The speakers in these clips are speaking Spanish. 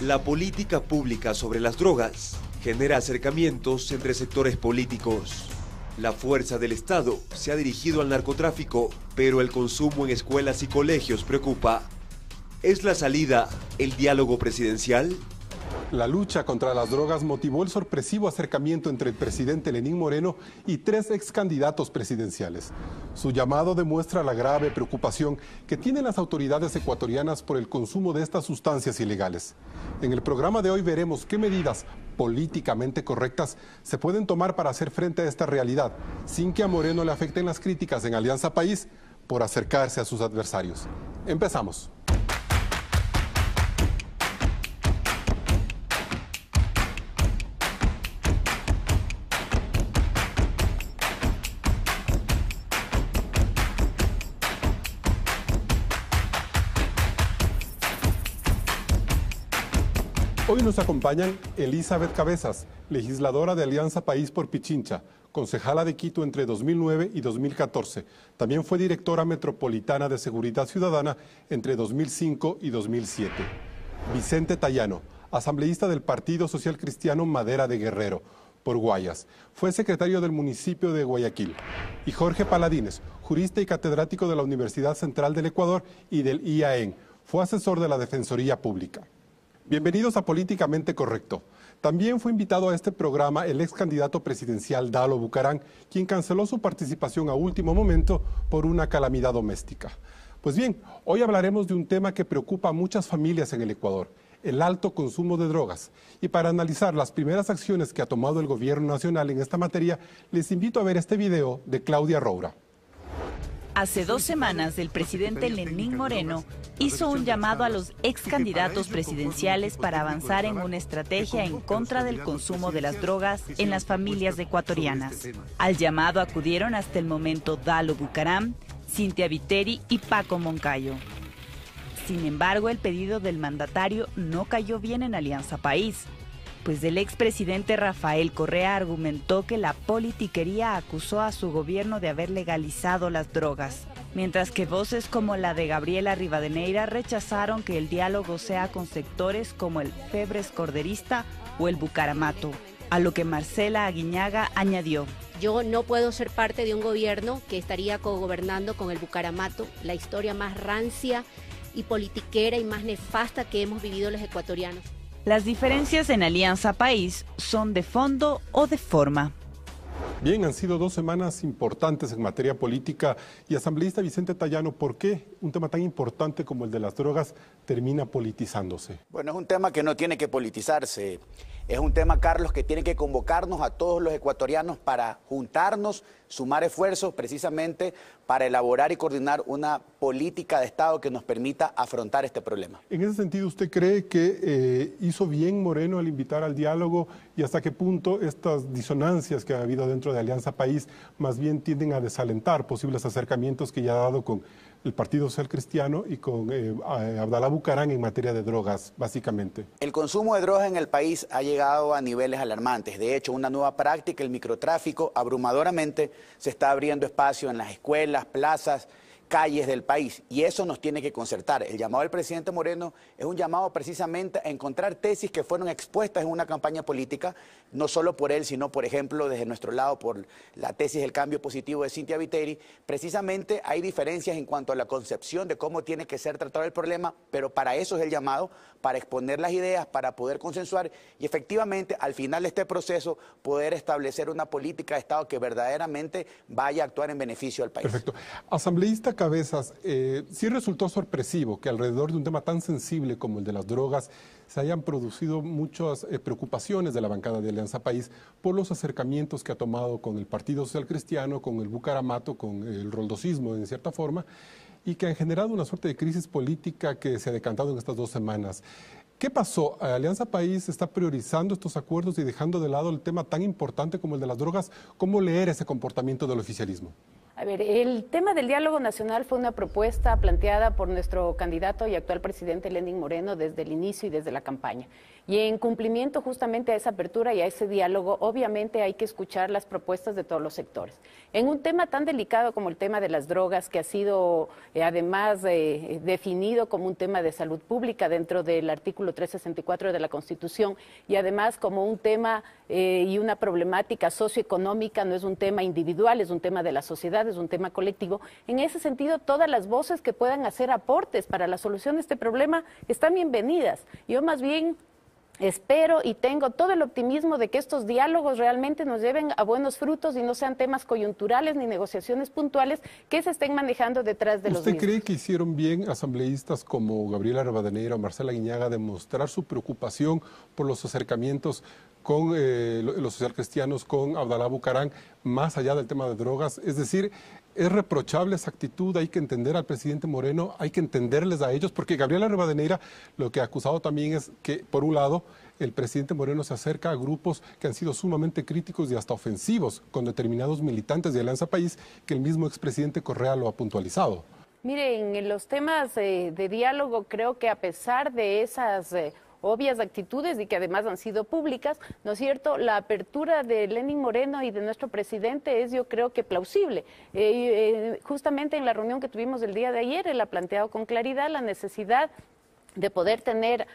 La política pública sobre las drogas genera acercamientos entre sectores políticos. La fuerza del Estado se ha dirigido al narcotráfico, pero el consumo en escuelas y colegios preocupa. ¿Es la salida el diálogo presidencial? La lucha contra las drogas motivó el sorpresivo acercamiento entre el presidente Lenín Moreno y 3 ex candidatos presidenciales. Su llamado demuestra la grave preocupación que tienen las autoridades ecuatorianas por el consumo de estas sustancias ilegales. En el programa de hoy veremos qué medidas políticamente correctas se pueden tomar para hacer frente a esta realidad, sin que a Moreno le afecten las críticas en Alianza País por acercarse a sus adversarios. Empezamos. Hoy nos acompañan Elizabeth Cabezas, legisladora de Alianza País por Pichincha, concejala de Quito entre 2009 y 2014. También fue directora metropolitana de Seguridad Ciudadana entre 2005 y 2007. Vicente Tayano, asambleísta del Partido Social Cristiano Madera de Guerrero, por Guayas. Fue secretario del municipio de Guayaquil. Y Jorge Paladines, jurista y catedrático de la Universidad Central del Ecuador y del IAEN. Fue asesor de la Defensoría Pública. Bienvenidos a Políticamente Correcto. También fue invitado a este programa el ex candidato presidencial Dalo Bucaram, quien canceló su participación a último momento por una calamidad doméstica. Pues bien, hoy hablaremos de un tema que preocupa a muchas familias en el Ecuador, el alto consumo de drogas. Y para analizar las primeras acciones que ha tomado el gobierno nacional en esta materia, les invito a ver este video de Claudia Roura. Hace 2 semanas, el presidente Lenín Moreno hizo un llamado a los ex candidatos presidenciales para avanzar en una estrategia en contra del consumo de las drogas en las familias ecuatorianas. Al llamado acudieron hasta el momento Dalo Bucaram, Cintia Viteri y Paco Moncayo. Sin embargo, el pedido del mandatario no cayó bien en Alianza País, pues el expresidente Rafael Correa argumentó que la politiquería acusó a su gobierno de haber legalizado las drogas, mientras que voces como la de Gabriela Rivadeneira rechazaron que el diálogo sea con sectores como el Febres Corderista o el Bucaramato, a lo que Marcela Aguiñaga añadió: yo no puedo ser parte de un gobierno que estaría cogobernando con el Bucaramato, la historia más rancia y politiquera y más nefasta que hemos vivido los ecuatorianos. Las diferencias en Alianza País son de fondo o de forma. Bien, han sido 2 semanas importantes en materia política. Y asambleísta Vicente Tayano, ¿por qué un tema tan importante como el de las drogas termina politizándose? Bueno, es un tema que no tiene que politizarse. Es un tema, Carlos, que tiene que convocarnos a todos los ecuatorianos para juntarnos, sumar esfuerzos precisamente para elaborar y coordinar una política de Estado que nos permita afrontar este problema. En ese sentido, ¿usted cree que hizo bien Moreno al invitar al diálogo y hasta qué punto estas disonancias que ha habido dentro de Alianza País más bien tienden a desalentar posibles acercamientos que ya ha dado con el Partido Social Cristiano y con Abdalá Bucaram en materia de drogas, básicamente? El consumo de drogas en el país ha llegado a niveles alarmantes. De hecho, una nueva práctica, el microtráfico, abrumadoramente se está abriendo espacio en las escuelas, plazas, calles del país, y eso nos tiene que concertar. El llamado del presidente Moreno es un llamado precisamente a encontrar tesis que fueron expuestas en una campaña política, no solo por él, sino, por ejemplo, desde nuestro lado, por la tesis del cambio positivo de Cintia Viteri. Precisamente hay diferencias en cuanto a la concepción de cómo tiene que ser tratado el problema, pero para eso es el llamado, para exponer las ideas, para poder consensuar y efectivamente al final de este proceso poder establecer una política de Estado que verdaderamente vaya a actuar en beneficio del país. Perfecto. Asambleísta Cabezas, sí resultó sorpresivo que alrededor de un tema tan sensible como el de las drogas se hayan producido muchas preocupaciones de la bancada de Alianza País por los acercamientos que ha tomado con el Partido Social Cristiano, con el Bucaramato, con el roldosismo en cierta forma, y que han generado una suerte de crisis política que se ha decantado en estas 2 semanas. ¿Qué pasó? ¿Alianza País está priorizando estos acuerdos y dejando de lado el tema tan importante como el de las drogas? ¿Cómo leer ese comportamiento del oficialismo? A ver, el tema del diálogo nacional fue una propuesta planteada por nuestro candidato y actual presidente Lenín Moreno desde el inicio y desde la campaña. Y en cumplimiento justamente a esa apertura y a ese diálogo, obviamente hay que escuchar las propuestas de todos los sectores. En un tema tan delicado como el tema de las drogas, que ha sido además definido como un tema de salud pública dentro del artículo 364 de la Constitución, y además como un tema y una problemática socioeconómica, no es un tema individual, es un tema de la sociedad, es un tema colectivo. En ese sentido, todas las voces que puedan hacer aportes para la solución de este problema están bienvenidas. Yo más bien espero y tengo todo el optimismo de que estos diálogos realmente nos lleven a buenos frutos y no sean temas coyunturales ni negociaciones puntuales que se estén manejando detrás de los mismos. ¿Usted cree que hicieron bien asambleístas como Gabriela Rivadeneira o Marcela Aguiñaga de mostrar su preocupación por los acercamientos con los socialcristianos, con Abdalá Bucaram, más allá del tema de drogas? Es decir, es reprochable esa actitud, hay que entender al presidente Moreno, hay que entenderles a ellos, porque Gabriela Rivadeneira lo que ha acusado también es que, por un lado, el presidente Moreno se acerca a grupos que han sido sumamente críticos y hasta ofensivos con determinados militantes de Alianza País, que el mismo expresidente Correa lo ha puntualizado. Miren, en los temas de diálogo creo que a pesar de esas obvias actitudes y que además han sido públicas, ¿no es cierto? La apertura de Lenín Moreno y de nuestro presidente es, yo creo que plausible. Justamente en la reunión que tuvimos el día de ayer, él ha planteado con claridad la necesidad de poder tener,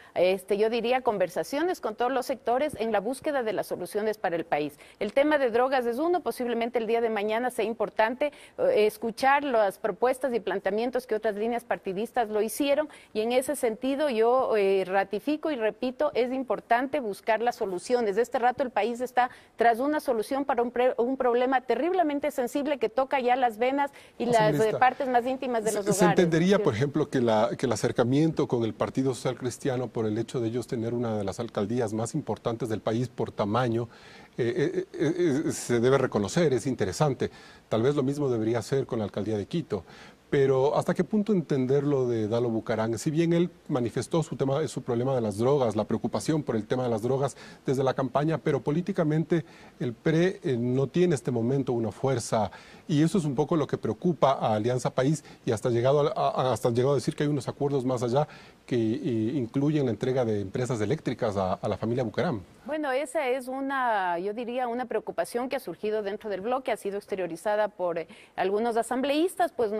yo diría, conversaciones con todos los sectores en la búsqueda de las soluciones para el país. El tema de drogas es uno, posiblemente el día de mañana sea importante escuchar las propuestas y planteamientos que otras líneas partidistas lo hicieron, y en ese sentido yo ratifico y repito, es importante buscar las soluciones. De este rato el país está tras una solución para un problema terriblemente sensible que toca ya las venas y las partes más íntimas de los hogares. Se entendería, por ejemplo, que el acercamiento con el Partido Social Cristiano, por el hecho de ellos tener una de las alcaldías más importantes del país por tamaño, se debe reconocer, es interesante. Tal vez lo mismo debería hacer con la alcaldía de Quito. Pero ¿hasta qué punto entender lo de Dalo Bucaram? Si bien él manifestó su problema de las drogas, la preocupación por el tema de las drogas desde la campaña, pero políticamente el PRE no tiene en este momento una fuerza, y eso es un poco lo que preocupa a Alianza País, y hasta llegado a decir que hay unos acuerdos más allá que incluyen la entrega de empresas eléctricas a la familia Bucaram. Bueno, esa es yo diría, una preocupación que ha surgido dentro del bloque, ha sido exteriorizada por algunos asambleístas, pues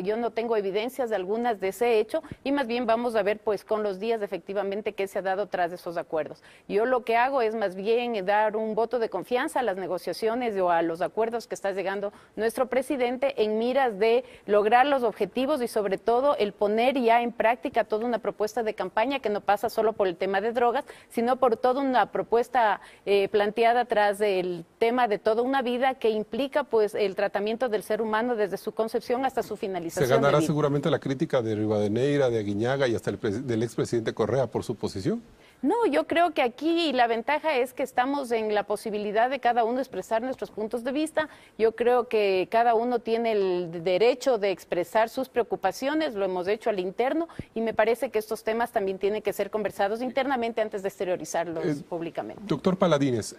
yo no tengo evidencias de algunas de ese hecho, y más bien vamos a ver pues con los días efectivamente qué se ha dado tras de esos acuerdos. Yo lo que hago es más bien dar un voto de confianza a las negociaciones o a los acuerdos que está llegando nuestro presidente en miras de lograr los objetivos y sobre todo el poner ya en práctica toda una propuesta de campaña que no pasa solo por el tema de drogas, sino por toda una propuesta planteada tras el tema de toda una vida que implica pues el tratamiento del ser humano desde su concepción hasta su finalización. Se ganará seguramente la crítica de Rivadeneira, de Aguiñaga y hasta del expresidente Correa por su posición. No, yo creo que aquí la ventaja es que estamos en la posibilidad de cada uno expresar nuestros puntos de vista. Yo creo que cada uno tiene el derecho de expresar sus preocupaciones, lo hemos hecho al interno, y me parece que estos temas también tienen que ser conversados internamente antes de exteriorizarlos públicamente. Doctor Paladines,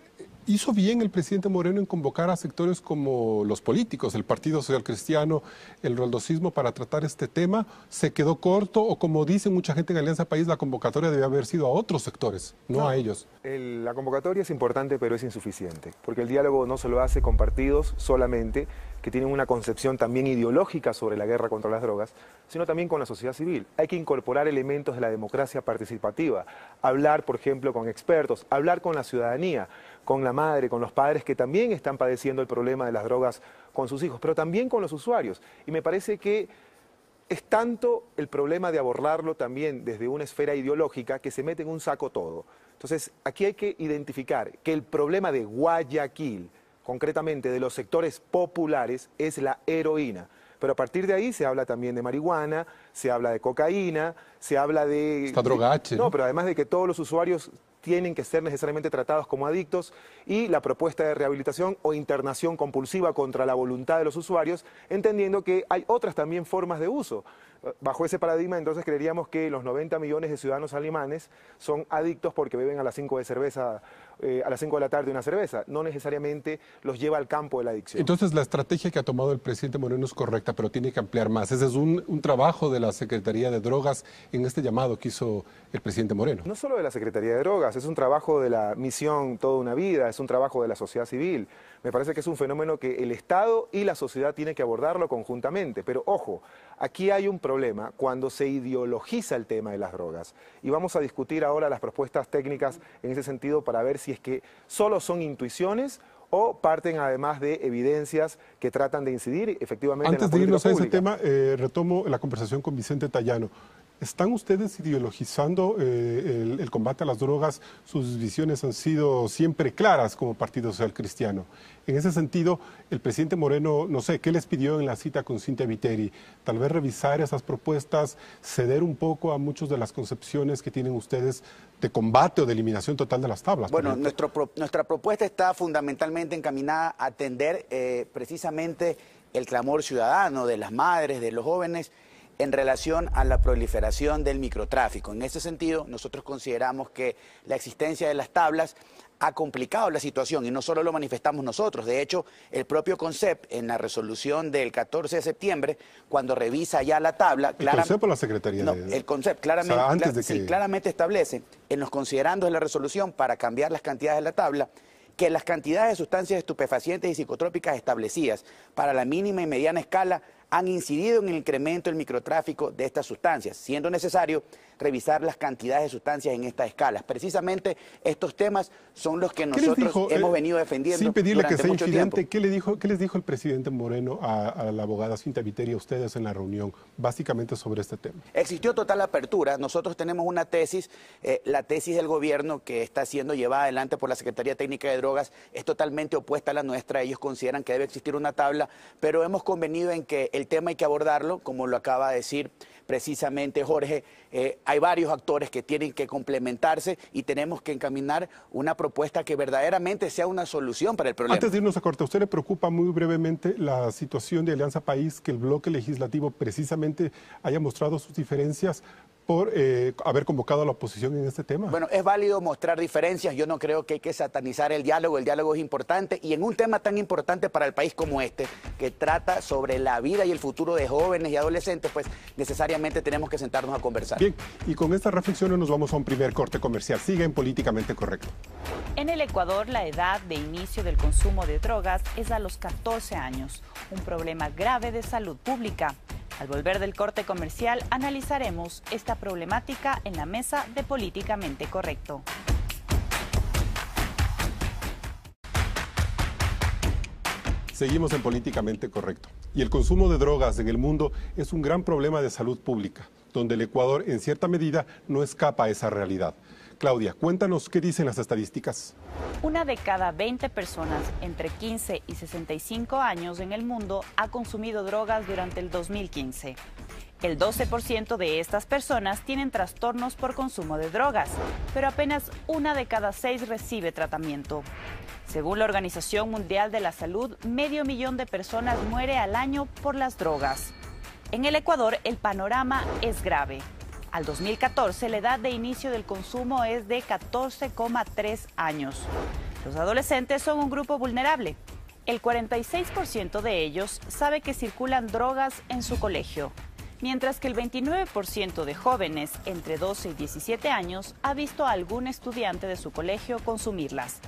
¿hizo bien el presidente Moreno en convocar a sectores como los políticos, el Partido Social Cristiano, el roldosismo para tratar este tema? ¿Se quedó corto o, como dice mucha gente en Alianza País, la convocatoria debe haber sido a otros sectores, no a ellos? La convocatoria es importante, pero es insuficiente, porque el diálogo no se lo hace con partidos solamente que tienen una concepción también ideológica sobre la guerra contra las drogas, sino también con la sociedad civil. Hay que incorporar elementos de la democracia participativa, hablar, por ejemplo, con expertos, hablar con la ciudadanía, con la madre, con los padres que también están padeciendo el problema de las drogas con sus hijos, pero también con los usuarios. Y me parece que es tanto el problema de abordarlo también desde una esfera ideológica que se mete en un saco todo. Entonces, aquí hay que identificar que el problema de Guayaquil, concretamente de los sectores populares, es la heroína. Pero a partir de ahí se habla también de marihuana, se habla de cocaína, se habla de... Esta droga H, No, pero además de que todos los usuarios tienen que ser necesariamente tratados como adictos, y la propuesta de rehabilitación o internación compulsiva contra la voluntad de los usuarios, entendiendo que hay otras también formas de uso. Bajo ese paradigma, entonces, creeríamos que los 90 millones de ciudadanos alemanes son adictos porque beben a las 5 a las 5 de la tarde una cerveza. No necesariamente los lleva al campo de la adicción. Entonces, la estrategia que ha tomado el presidente Moreno es correcta, pero tiene que ampliar más. Ese es un trabajo de la Secretaría de Drogas en este llamado que hizo el presidente Moreno. No solo de la Secretaría de Drogas, es un trabajo de la misión Toda una Vida, es un trabajo de la sociedad civil. Me parece que es un fenómeno que el Estado y la sociedad tienen que abordarlo conjuntamente. Pero ojo, aquí hay un problema cuando se ideologiza el tema de las drogas. Y vamos a discutir ahora las propuestas técnicas en ese sentido para ver si es que solo son intuiciones o parten además de evidencias que tratan de incidir efectivamente en la política pública. Antes de irnos a ese tema, retomo la conversación con Vicente Tallano. ¿Están ustedes ideologizando el combate a las drogas? Sus visiones han sido siempre claras como Partido Social Cristiano. En ese sentido, el presidente Moreno, no sé, ¿qué les pidió en la cita con Cynthia Viteri? Tal vez revisar esas propuestas, ceder un poco a muchas de las concepciones que tienen ustedes de combate o de eliminación total de las tablas. Bueno, nuestra propuesta está fundamentalmente encaminada a atender precisamente el clamor ciudadano de las madres, de los jóvenes, en relación a la proliferación del microtráfico. En ese sentido, nosotros consideramos que la existencia de las tablas ha complicado la situación y no solo lo manifestamos nosotros. De hecho, el propio CONCEP, en la resolución del 14 de septiembre, cuando revisa ya la tabla... ¿El CONCEP o la Secretaría? No, el CONCEP claramente, o sea, antes de que... sí, claramente establece, en los considerandos de la resolución, para cambiar las cantidades de la tabla, que las cantidades de sustancias estupefacientes y psicotrópicas establecidas para la mínima y mediana escala han incidido en el incremento del microtráfico de estas sustancias, siendo necesario revisar las cantidades de sustancias en estas escalas. Precisamente estos temas son los que nosotros hemos venido defendiendo sin pedirle durante que sea mucho infidente, tiempo. ¿qué les dijo el presidente Moreno a la abogada Cynthia Viteri, a ustedes en la reunión, básicamente sobre este tema? Existió total apertura. Nosotros tenemos una tesis, la tesis del gobierno que está siendo llevada adelante por la Secretaría Técnica de Drogas es totalmente opuesta a la nuestra. Ellos consideran que debe existir una tabla, pero hemos convenido en que el tema hay que abordarlo, como lo acaba de decir precisamente Jorge. Hay varios actores que tienen que complementarse y tenemos que encaminar una propuesta que verdaderamente sea una solución para el problema. Antes de irnos a corte, ¿a usted le preocupa muy brevemente la situación de Alianza País, que el bloque legislativo precisamente haya mostrado sus diferencias por haber convocado a la oposición en este tema? Bueno, es válido mostrar diferencias. Yo no creo que hay que satanizar el diálogo es importante, y en un tema tan importante para el país como este, que trata sobre la vida y el futuro de jóvenes y adolescentes, pues necesariamente tenemos que sentarnos a conversar. Bien, y con estas reflexiones nos vamos a un primer corte comercial. Siguen Políticamente Correcto. En el Ecuador, la edad de inicio del consumo de drogas es a los 14 años, un problema grave de salud pública. Al volver del corte comercial, analizaremos esta problemática en la mesa de Políticamente Correcto. Seguimos en Políticamente Correcto. Y el consumo de drogas en el mundo es un gran problema de salud pública, donde el Ecuador, en cierta medida, no escapa a esa realidad. Claudia, cuéntanos qué dicen las estadísticas. 1 de cada 20 personas entre 15 y 65 años en el mundo ha consumido drogas durante el 2015. El 12% de estas personas tienen trastornos por consumo de drogas, pero apenas 1 de cada 6 recibe tratamiento. Según la Organización Mundial de la Salud, 500.000 de personas muere al año por las drogas. En el Ecuador, el panorama es grave. Al 2014, la edad de inicio del consumo es de 14,3 años. Los adolescentes son un grupo vulnerable. El 46% de ellos sabe que circulan drogas en su colegio, mientras que el 29% de jóvenes entre 12 y 17 años ha visto a algún estudiante de su colegio consumirlas.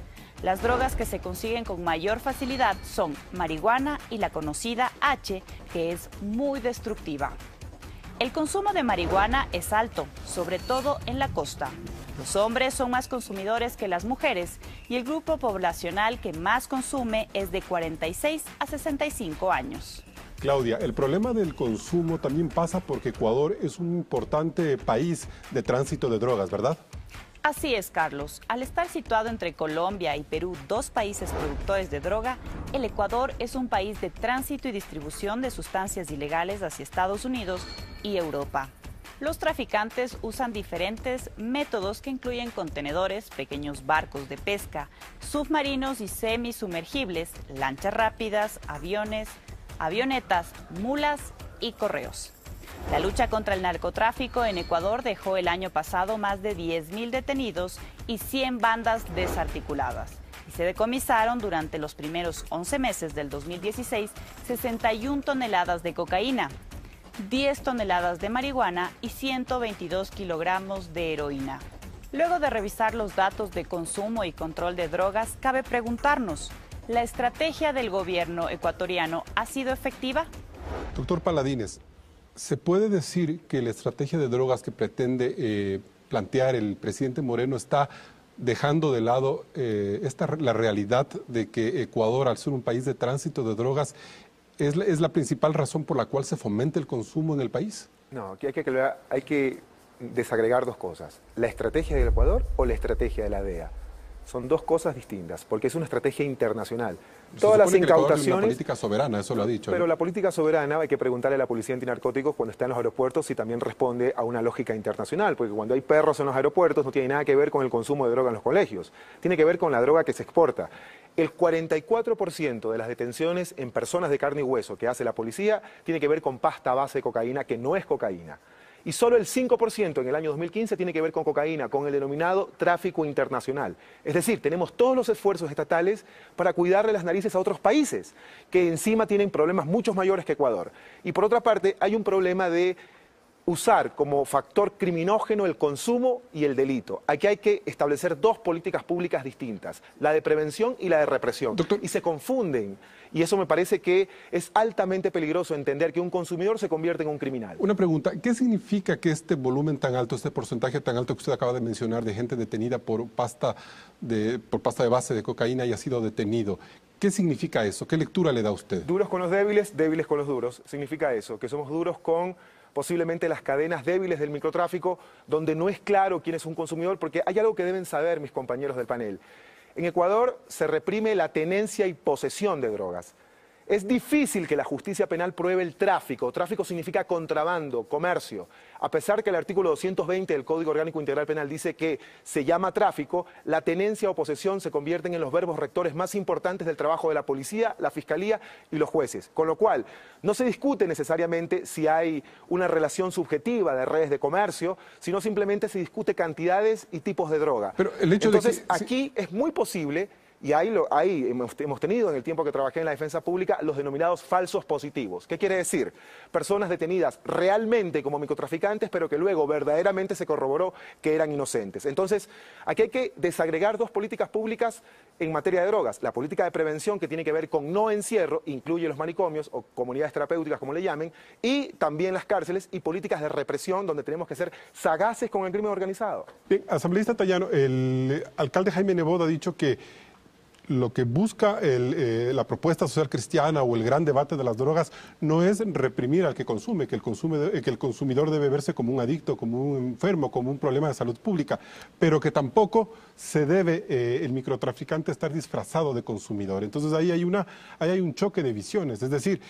Las drogas que se consiguen con mayor facilidad son marihuana y la conocida H, que es muy destructiva. El consumo de marihuana es alto, sobre todo en la costa. Los hombres son más consumidores que las mujeres y el grupo poblacional que más consume es de 46 a 65 años. Claudia, el problema del consumo también pasa porque Ecuador es un importante país de tránsito de drogas, ¿verdad? Así es, Carlos. Al estar situado entre Colombia y Perú, 2 países productores de droga, el Ecuador es un país de tránsito y distribución de sustancias ilegales hacia Estados Unidos y Europa. Los traficantes usan diferentes métodos que incluyen contenedores, pequeños barcos de pesca, submarinos y semisumergibles, lanchas rápidas, aviones, avionetas, mulas y correos. La lucha contra el narcotráfico en Ecuador dejó el año pasado más de 10.000 detenidos y 100 bandas desarticuladas. Y se decomisaron durante los primeros 11 meses del 2016 61 toneladas de cocaína, 10 toneladas de marihuana y 122 kilogramos de heroína. Luego de revisar los datos de consumo y control de drogas, cabe preguntarnos, ¿la estrategia del gobierno ecuatoriano ha sido efectiva? Doctor Paladines, ¿se puede decir que la estrategia de drogas que pretende plantear el presidente Moreno está dejando de lado la realidad de que Ecuador, al ser un país de tránsito de drogas, es la principal razón por la cual se fomenta el consumo en el país? No, aquí hay que desagregar dos cosas. ¿La estrategia del Ecuador o la estrategia de la DEA? Son dos cosas distintas, porque es una estrategia internacional. Todas las incautaciones... Una política soberana, eso lo ha dicho. Pero ¿no? La política soberana hay que preguntarle a la policía antinarcóticos cuando está en los aeropuertos si también responde a una lógica internacional, porque cuando hay perros en los aeropuertos no tiene nada que ver con el consumo de droga en los colegios, tiene que ver con la droga que se exporta. El 44% de las detenciones en personas de carne y hueso que hace la policía tiene que ver con pasta base de cocaína, que no es cocaína. Y solo el 5% en el año 2015 tiene que ver con cocaína, con el denominado tráfico internacional. Es decir, tenemos todos los esfuerzos estatales para cuidarle las narices a otros países, que encima tienen problemas mucho mayores que Ecuador. Y por otra parte, hay un problema de usar como factor criminógeno el consumo y el delito. Aquí hay que establecer dos políticas públicas distintas, la de prevención y la de represión. Doctor, y se confunden. Y eso me parece que es altamente peligroso entender que un consumidor se convierte en un criminal. Una pregunta, ¿qué significa que este volumen tan alto, este porcentaje tan alto que usted acaba de mencionar de gente detenida por pasta de base de cocaína haya sido detenido? ¿Qué significa eso? ¿Qué lectura le da a usted? Duros con los débiles, débiles con los duros. Significa eso, que somos duros con posiblemente las cadenas débiles del microtráfico, donde no es claro quién es un consumidor, porque hay algo que deben saber mis compañeros del panel. En Ecuador se reprime la tenencia y posesión de drogas. Es difícil que la justicia penal pruebe el tráfico. Tráfico significa contrabando, comercio. A pesar que el artículo 220 del Código Orgánico Integral Penal dice que se llama tráfico, la tenencia o posesión se convierten en los verbos rectores más importantes del trabajo de la policía, la fiscalía y los jueces. Con lo cual, no se discute necesariamente si hay una relación subjetiva de redes de comercio, sino simplemente se discute cantidades y tipos de droga. Pero el hecho Entonces, de que, aquí es muy posible... Y ahí hemos tenido en el tiempo que trabajé en la defensa pública los denominados falsos positivos. ¿Qué quiere decir? Personas detenidas realmente como microtraficantes, pero que luego verdaderamente se corroboró que eran inocentes. Entonces, aquí hay que desagregar dos políticas públicas en materia de drogas. La política de prevención, que tiene que ver con no encierro, incluye los manicomios o comunidades terapéuticas, como le llamen, y también las cárceles, y políticas de represión, donde tenemos que ser sagaces con el crimen organizado. Bien, asambleísta Tallano, el alcalde Jaime Nebot ha dicho que lo que busca la propuesta social cristiana o el gran debate de las drogas no es reprimir al que consume, que el consumidor debe verse como un adicto, como un enfermo, como un problema de salud pública, pero que tampoco se debe el microtraficante estar disfrazado de consumidor. Entonces ahí hay un choque de visiones, es decir,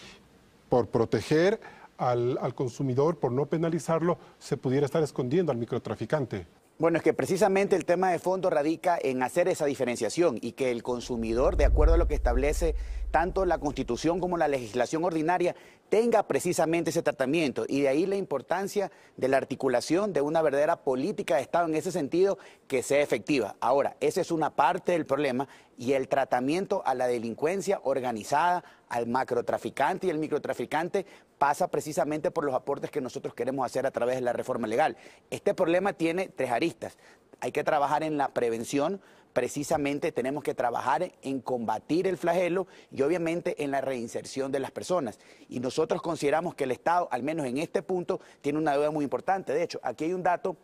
por proteger al consumidor, por no penalizarlo, se pudiera estar escondiendo al microtraficante. Bueno, es que precisamente el tema de fondo radica en hacer esa diferenciación y que el consumidor, de acuerdo a lo que establece tanto la Constitución como la legislación ordinaria, tenga precisamente ese tratamiento. Y de ahí la importancia de la articulación de una verdadera política de Estado en ese sentido que sea efectiva. Ahora, esa es una parte del problema, y el tratamiento a la delincuencia organizada, al macrotraficante y el microtraficante pasa precisamente por los aportes que nosotros queremos hacer a través de la reforma legal. Este problema tiene tres aristas. Hay que trabajar en la prevención, precisamente tenemos que trabajar en combatir el flagelo y obviamente en la reinserción de las personas. Y nosotros consideramos que el Estado, al menos en este punto, tiene una deuda muy importante. De hecho, aquí hay un dato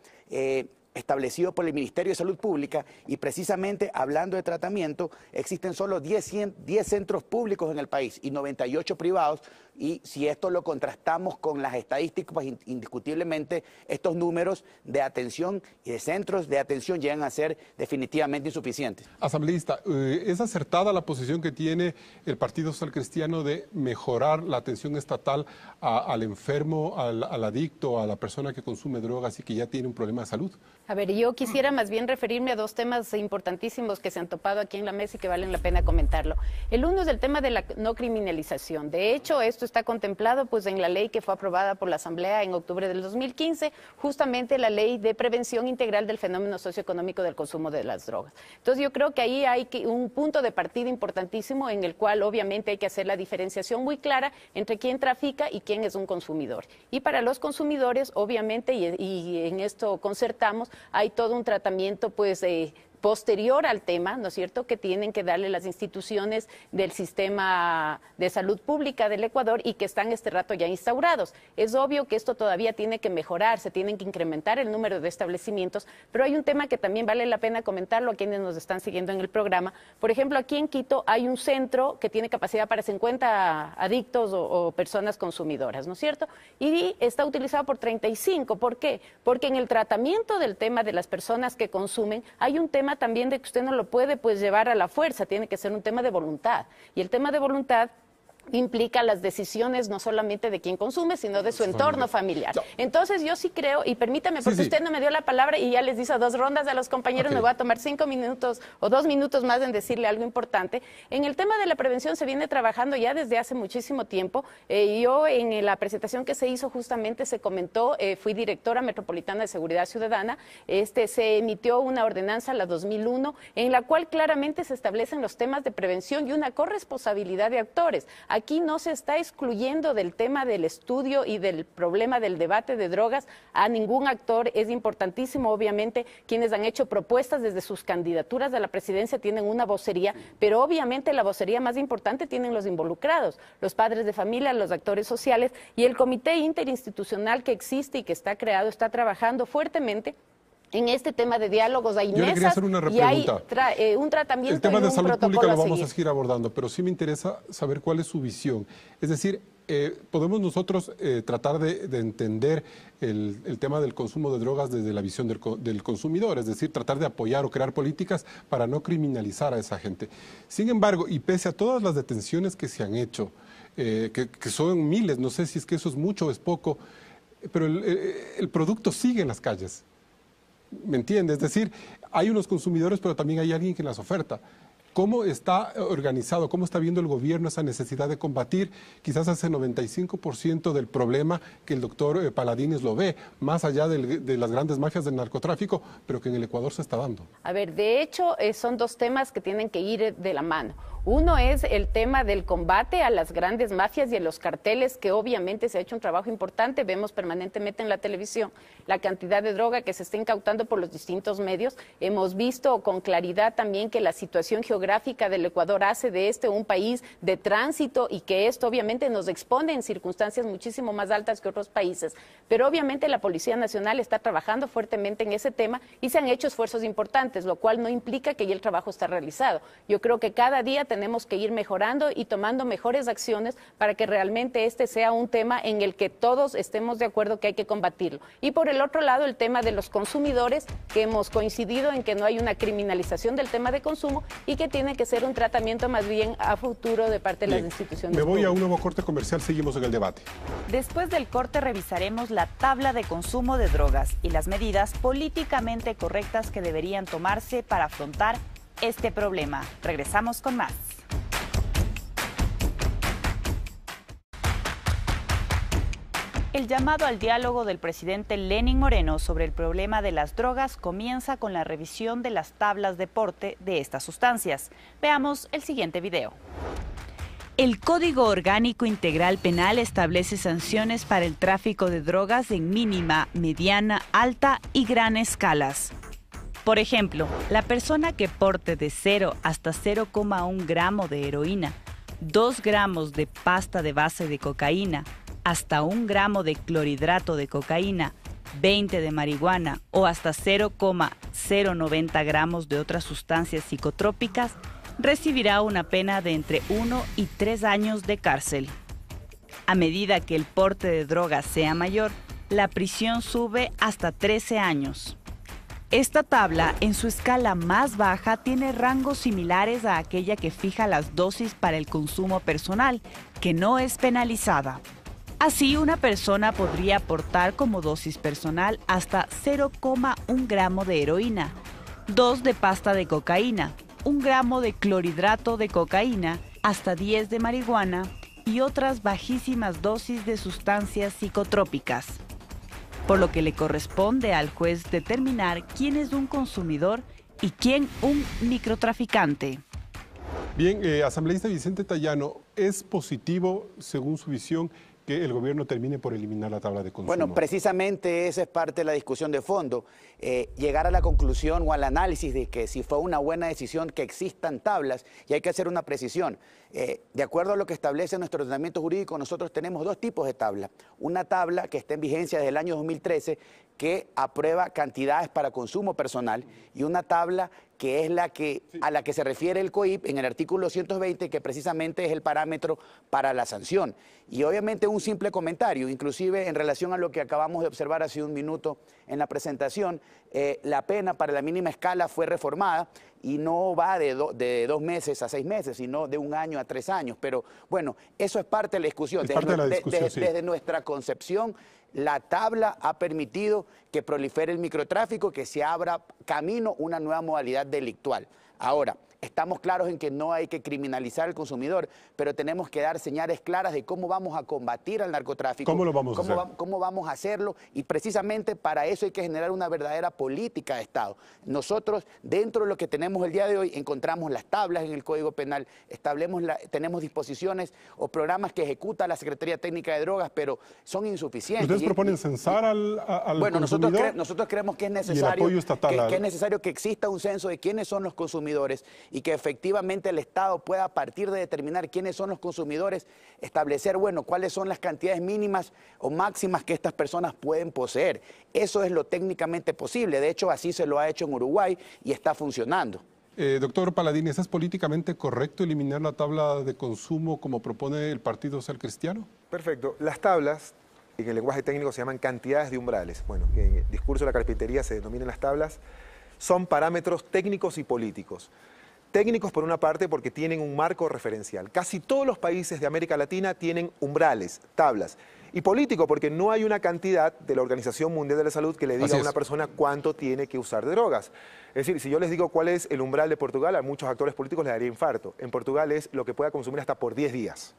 establecido por el Ministerio de Salud Pública, y precisamente hablando de tratamiento, existen solo 10 centros públicos en el país y 98 privados, y si esto lo contrastamos con las estadísticas, pues indiscutiblemente estos números de atención y de centros de atención llegan a ser definitivamente insuficientes. Asambleísta, ¿es acertada la posición que tiene el Partido Social Cristiano de mejorar la atención estatal al enfermo, al adicto, a la persona que consume drogas y que ya tiene un problema de salud? A ver, yo quisiera más bien referirme a dos temas importantísimos que se han topado aquí en la mesa y que valen la pena comentarlo. El uno es el tema de la no criminalización. De hecho, esto está contemplado pues en la ley que fue aprobada por la Asamblea en octubre del 2015, justamente la ley de prevención integral del fenómeno socioeconómico del consumo de las drogas. Entonces yo creo que ahí hay un punto de partida importantísimo en el cual obviamente hay que hacer la diferenciación muy clara entre quién trafica y quién es un consumidor. Y para los consumidores, obviamente, y en esto concertamos, hay todo un tratamiento pues posterior al tema, ¿no es cierto?, que tienen que darle las instituciones del sistema de salud pública del Ecuador y que están este rato ya instaurados. Es obvio que esto todavía tiene que mejorar, se tienen que incrementar el número de establecimientos, pero hay un tema que también vale la pena comentarlo a quienes nos están siguiendo en el programa. Por ejemplo, aquí en Quito hay un centro que tiene capacidad para 50 adictos o personas consumidoras, ¿no es cierto?, y está utilizado por 35. ¿Por qué? Porque en el tratamiento del tema de las personas que consumen hay un tema también de que usted no lo puede pues llevar a la fuerza, tiene que ser un tema de voluntad. Y el tema de voluntad implica las decisiones no solamente de quien consume, sino de su entorno familiar. Entonces yo sí creo, y permítame, porque usted no me dio la palabra y ya les hizo 2 rondas a los compañeros, me voy a tomar 5 minutos o 2 minutos más en decirle algo importante. En el tema de la prevención se viene trabajando ya desde hace muchísimo tiempo. Yo en la presentación que se hizo justamente se comentó, fui directora metropolitana de Seguridad Ciudadana, se emitió una ordenanza, la 2001, en la cual claramente se establecen los temas de prevención y una corresponsabilidad de actores. Aquí no se está excluyendo del tema del estudio y del problema del debate de drogas a ningún actor. Es importantísimo, obviamente, quienes han hecho propuestas desde sus candidaturas a la presidencia tienen una vocería, pero obviamente la vocería más importante tienen los involucrados, los padres de familia, los actores sociales, y el comité interinstitucional que existe y que está creado está trabajando fuertemente en este tema de diálogos. Hay Yo le quería hacer una repregunta. Y hay un tratamiento. El tema y de un salud protocolo pública lo a vamos seguir. a seguir abordando, pero sí me interesa saber cuál es su visión. Es decir, podemos nosotros tratar de entender el tema del consumo de drogas desde la visión del consumidor, es decir, tratar de apoyar o crear políticas para no criminalizar a esa gente. Sin embargo, y pese a todas las detenciones que se han hecho, que son miles, no sé si es que eso es mucho o es poco, pero el producto sigue en las calles. ¿Me entiende? Es decir, hay unos consumidores, pero también hay alguien que las oferta. ¿Cómo está organizado, cómo está viendo el gobierno esa necesidad de combatir quizás ese 95% del problema que el doctor Paladines lo ve, más allá de las grandes mafias del narcotráfico, pero que en el Ecuador se está dando? A ver, de hecho, son 2 temas que tienen que ir de la mano. Uno es el tema del combate a las grandes mafias y a los carteles, que obviamente se ha hecho un trabajo importante. Vemos permanentemente en la televisión la cantidad de droga que se está incautando por los distintos medios. Hemos visto con claridad también que la situación geográfica del Ecuador hace de un país de tránsito y que esto obviamente nos expone en circunstancias muchísimo más altas que otros países. Pero obviamente la Policía Nacional está trabajando fuertemente en ese tema y se han hecho esfuerzos importantes, lo cual no implica que ya el trabajo está realizado. Yo creo que cada día tenemos que ir mejorando y tomando mejores acciones para que realmente este sea un tema en el que todos estemos de acuerdo que hay que combatirlo. Y por el otro lado, el tema de los consumidores, que hemos coincidido en que no hay una criminalización del tema de consumo y que tiene que ser un tratamiento más bien a futuro de parte de las instituciones Me voy públicas. a un nuevo corte comercial, seguimos en el debate. Después del corte revisaremos la tabla de consumo de drogas y las medidas políticamente correctas que deberían tomarse para afrontar este problema. Regresamos con más. El llamado al diálogo del presidente Lenín Moreno sobre el problema de las drogas comienza con la revisión de las tablas de porte de estas sustancias. Veamos el siguiente video. El Código Orgánico Integral Penal establece sanciones para el tráfico de drogas en mínima, mediana, alta y gran escalas. Por ejemplo, la persona que porte de 0 hasta 0,1 gramo de heroína, 2 gramos de pasta de base de cocaína, hasta 1 gramo de clorhidrato de cocaína, 20 de marihuana o hasta 0,090 gramos de otras sustancias psicotrópicas, recibirá una pena de entre 1 y 3 años de cárcel. A medida que el porte de drogas sea mayor, la prisión sube hasta 13 años. Esta tabla, en su escala más baja, tiene rangos similares a aquella que fija las dosis para el consumo personal, que no es penalizada. Así, una persona podría aportar como dosis personal hasta 0,1 gramo de heroína, 2 de pasta de cocaína, 1 gramo de clorhidrato de cocaína, hasta 10 de marihuana y otras bajísimas dosis de sustancias psicotrópicas. Por lo que le corresponde al juez determinar quién es un consumidor y quién un microtraficante. Bien, asambleísta Vicente Tayano, ¿es positivo, según su visión, que el gobierno termine por eliminar la tabla de consumo? Bueno, precisamente esa es parte de la discusión de fondo. Llegar a la conclusión o al análisis de que si fue una buena decisión que existan tablas, y hay que hacer una precisión. De acuerdo a lo que establece nuestro ordenamiento jurídico, nosotros tenemos dos tipos de tabla. Una tabla que está en vigencia desde el año 2013, que aprueba cantidades para consumo personal, y una tabla que es a la que se refiere el COIP en el artículo 120, que precisamente es el parámetro para la sanción. Y obviamente un simple comentario, inclusive en relación a lo que acabamos de observar hace un minuto en la presentación, la pena para la mínima escala fue reformada y no va de 2 meses a 6 meses, sino de 1 año a 3 años. Pero bueno, eso es parte de la discusión. Desde nuestra concepción, la tabla ha permitido que prolifere el microtráfico, que se abra camino una nueva modalidad delictual. Ahora, estamos claros en que no hay que criminalizar al consumidor, pero tenemos que dar señales claras de cómo vamos a combatir al narcotráfico. ¿Cómo lo vamos a hacer? ¿Cómo vamos a hacerlo? Y precisamente para eso hay que generar una verdadera política de Estado. Nosotros, dentro de lo que tenemos el día de hoy, encontramos las tablas en el Código Penal, tenemos disposiciones o programas que ejecuta la Secretaría Técnica de Drogas, pero son insuficientes. ¿Ustedes proponen censar al bueno, consumidor? nosotros creemos que es necesario, y el apoyo estatal, que es necesario que exista un censo de quiénes son los consumidores y que efectivamente el Estado pueda, a partir de determinar quiénes son los consumidores, establecer, bueno, cuáles son las cantidades mínimas o máximas que estas personas pueden poseer. Eso es lo técnicamente posible. De hecho, así se lo ha hecho en Uruguay y está funcionando. Doctor Paladines, ¿es políticamente correcto eliminar la tabla de consumo como propone el Partido Social Cristiano? Perfecto. Las tablas, en el lenguaje técnico se llaman cantidades de umbrales. Bueno, que en el discurso de la carpintería se denominan las tablas, son parámetros técnicos y políticos. Técnicos por una parte porque tienen un marco referencial. Casi todos los países de América Latina tienen umbrales, tablas. Y político porque no hay una cantidad de la Organización Mundial de la Salud que le diga a una persona cuánto tiene que usar de drogas. Es decir, si yo les digo cuál es el umbral de Portugal, a muchos actores políticos les daría infarto. En Portugal es lo que pueda consumir hasta por 10 días.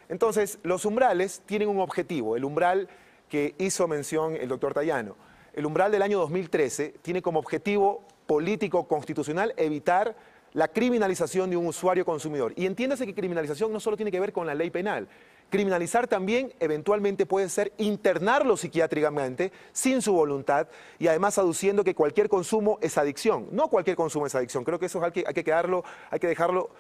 Entonces, los umbrales tienen un objetivo. El umbral que hizo mención el doctor Tayano. El umbral del año 2013 tiene como objetivo político constitucional evitar la criminalización de un usuario consumidor. Y entiéndase que criminalización no solo tiene que ver con la ley penal. Criminalizar también eventualmente puede ser internarlo psiquiátricamente sin su voluntad y además aduciendo que cualquier consumo es adicción. No cualquier consumo es adicción. Creo que eso hay que dejarlo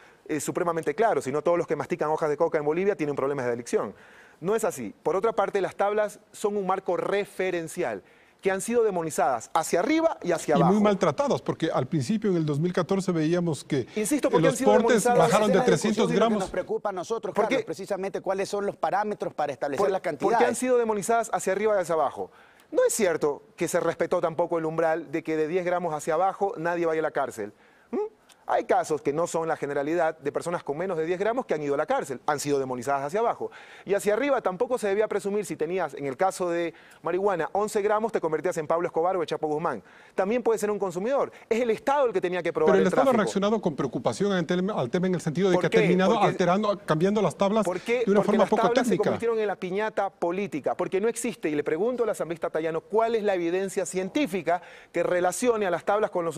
supremamente claro. Si no, todos los que mastican hojas de coca en Bolivia tienen problemas de adicción. No es así. Por otra parte, las tablas son un marco referencial que han sido demonizadas hacia arriba y hacia abajo. Y muy maltratadas, porque al principio, en el 2014, veíamos que los portes bajaron de 300 gramos. Nos preocupa a nosotros, Carlos, precisamente cuáles son los parámetros para establecer las cantidades. ¿Por qué han sido demonizadas hacia arriba y hacia abajo? No es cierto que se respetó tampoco el umbral de que de 10 gramos hacia abajo nadie vaya a la cárcel. Hay casos que no son la generalidad de personas con menos de 10 gramos que han ido a la cárcel, han sido demonizadas hacia abajo. Y hacia arriba tampoco se debía presumir si tenías, en el caso de marihuana, 11 gramos, te convertías en Pablo Escobar o el Chapo Guzmán. También puede ser un consumidor. Es el Estado el que tenía que probar el tráfico. Pero el Estado ha reaccionado con preocupación al tema en el sentido de que ha terminado cambiando las tablas de una forma poco técnica. Porque las tablas se convirtieron en la piñata política. Porque no existe, y le pregunto al asambleísta Tayano, ¿cuál es la evidencia científica que relacione a las tablas con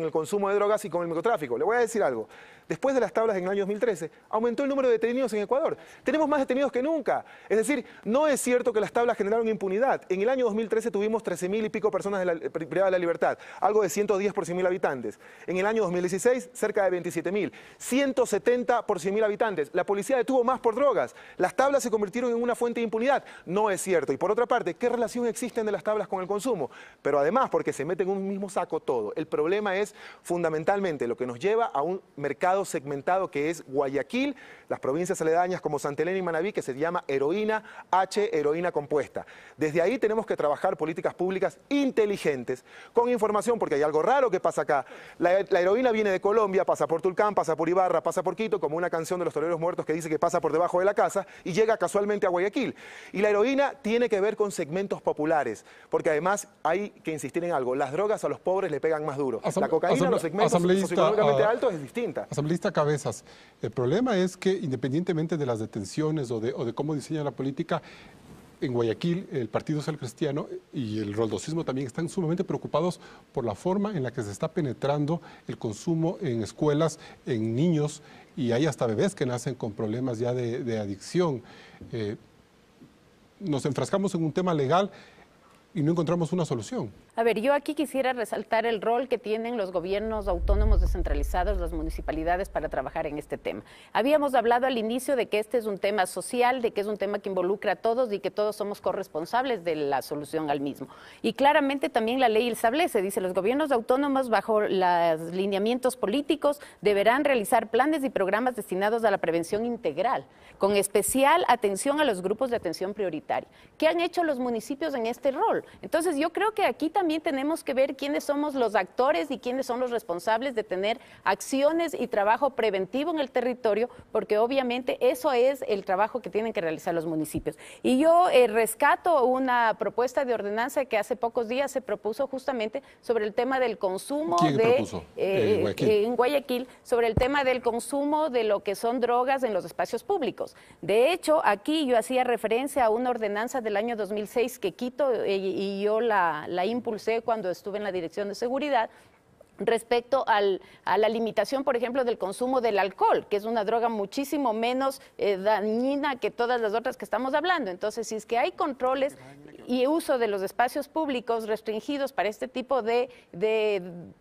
el consumo de drogas y con el microtráfico? Le voy a decir algo. Después de las tablas en el año 2013, aumentó el número de detenidos en Ecuador. Tenemos más detenidos que nunca. Es decir, no es cierto que las tablas generaron impunidad. En el año 2013 tuvimos 13.000 y pico personas privadas de la libertad, algo de 110 por 100.000 habitantes. En el año 2016, cerca de 27.000. 170 por 100.000 habitantes. La policía detuvo más por drogas. Las tablas se convirtieron en una fuente de impunidad. No es cierto. Y por otra parte, ¿qué relación existe de las tablas con el consumo? Pero además, porque se mete en un mismo saco todo. El problema es fundamentalmente lo que nos nos lleva a un mercado segmentado que es Guayaquil, las provincias aledañas como Santa Elena y Manabí, que se llama heroína H, heroína compuesta. Desde ahí tenemos que trabajar políticas públicas inteligentes, con información, porque hay algo raro que pasa acá. La heroína viene de Colombia, pasa por Tulcán, pasa por Ibarra, pasa por Quito, como una canción de los toreros muertos que dice que pasa por debajo de la casa y llega casualmente a Guayaquil. Y la heroína tiene que ver con segmentos populares, porque además hay que insistir en algo, las drogas a los pobres le pegan más duro. La cocaína a los segmentos socioeconómicamente altos es distinta. Asambleísta Cabezas, el problema es que independientemente de las detenciones o de cómo diseña la política, en Guayaquil el Partido Social Cristiano y el roldosismo también están sumamente preocupados por la forma en la que se está penetrando el consumo en escuelas, en niños, y hay hasta bebés que nacen con problemas ya de adicción. Nos enfrascamos en un tema legal y no encontramos una solución. A ver, yo aquí quisiera resaltar el rol que tienen los gobiernos autónomos descentralizados, las municipalidades, para trabajar en este tema. Habíamos hablado al inicio de que este es un tema social, de que es un tema que involucra a todos y que todos somos corresponsables de la solución al mismo. Y claramente también la ley establece, dice, los gobiernos autónomos bajo los lineamientos políticos deberán realizar planes y programas destinados a la prevención integral, con especial atención a los grupos de atención prioritaria. ¿Qué han hecho los municipios en este rol? Entonces yo creo que aquí también tenemos que ver quiénes somos los actores y quiénes son los responsables de tener acciones y trabajo preventivo en el territorio, porque obviamente eso es el trabajo que tienen que realizar los municipios. Y yo rescato una propuesta de ordenanza que hace pocos días se propuso justamente sobre el tema del consumo. ¿Quién propuso? En Guayaquil, sobre el tema del consumo de lo que son drogas en los espacios públicos. De hecho, aquí yo hacía referencia a una ordenanza del año 2006 que Quito y yo la impulsé cuando estuve en la Dirección de Seguridad, respecto a la limitación, por ejemplo, del consumo del alcohol, que es una droga muchísimo menos dañina que todas las otras que estamos hablando. Entonces, si es que hay controles y uso de los espacios públicos restringidos para este tipo de